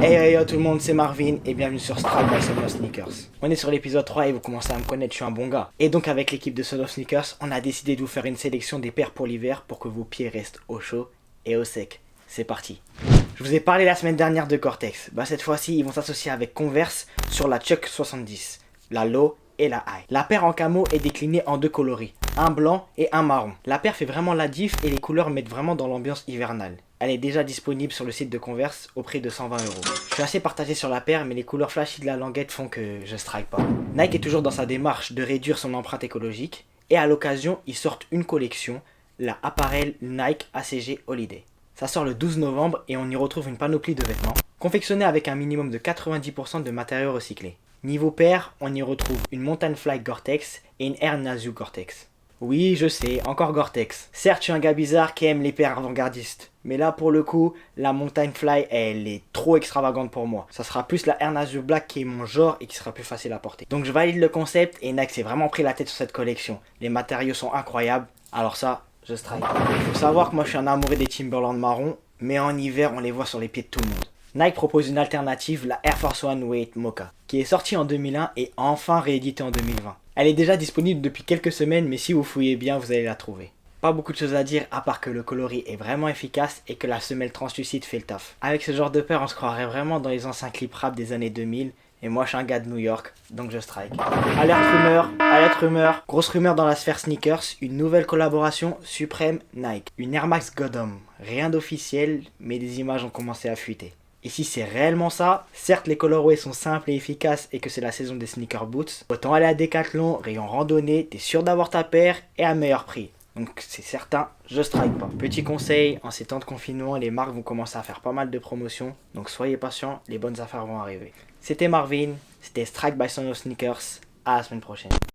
Hey yo tout le monde, c'est Marvin et bienvenue sur Strike by Sono Sneakers. On est sur l'épisode 3 et vous commencez à me connaître, je suis un bon gars. Et donc avec l'équipe de Sono Sneakers, on a décidé de vous faire une sélection des paires pour l'hiver pour que vos pieds restent au chaud et au sec. C'est parti. Je vous ai parlé la semaine dernière de Gore-Tex. Cette fois-ci, ils vont s'associer avec Converse sur la Chuck 70, la Low et la High. La paire en camo est déclinée en deux coloris, un blanc et un marron. La paire fait vraiment la diff et les couleurs mettent vraiment dans l'ambiance hivernale. Elle est déjà disponible sur le site de Converse au prix de 120 euros. Je suis assez partagé sur la paire, mais les couleurs flashy de la languette font que je strike pas. Nike est toujours dans sa démarche de réduire son empreinte écologique et à l'occasion, ils sortent une collection, la Apparel Nike ACG Holiday. Ça sort le 12 novembre et on y retrouve une panoplie de vêtements, confectionnés avec un minimum de 90% de matériaux recyclés. Niveau paire, on y retrouve une Mountain Fly Gore-Tex et une Air Nasu Gore-Tex. Oui, je sais, encore Gore-Tex. Certes, je suis un gars bizarre qui aime les paires avant-gardistes. Mais là, pour le coup, la Mountain Fly, elle est trop extravagante pour moi. Ça sera plus la Air Nasu Black qui est mon genre et qui sera plus facile à porter. Donc je valide le concept et Nike s'est vraiment pris la tête sur cette collection. Les matériaux sont incroyables. Alors ça, je strike. Faut savoir que moi je suis un amoureux des Timberland marron, mais en hiver, on les voit sur les pieds de tout le monde. Nike propose une alternative, la Air Force One Weight Mocha, qui est sortie en 2001 et enfin rééditée en 2020. Elle est déjà disponible depuis quelques semaines, mais si vous fouillez bien, vous allez la trouver. Pas beaucoup de choses à dire à part que le coloris est vraiment efficace et que la semelle translucide fait le taf. Avec ce genre de paire, on se croirait vraiment dans les anciens clips rap des années 2000. Et moi je suis un gars de New York, donc je strike. Alerte rumeur, grosse rumeur dans la sphère sneakers, une nouvelle collaboration Supreme Nike. Une Air Max Godom, rien d'officiel, mais des images ont commencé à fuiter. Et si c'est réellement ça, certes les colorways sont simples et efficaces et que c'est la saison des sneaker boots, autant aller à Decathlon, rayon randonnée, t'es sûr d'avoir ta paire et à meilleur prix. Donc c'est certain, je strike pas. Petit conseil, en ces temps de confinement, les marques vont commencer à faire pas mal de promotions, donc soyez patients, les bonnes affaires vont arriver. C'était Marvin, c'était Strike by Sono Sneakers, à la semaine prochaine.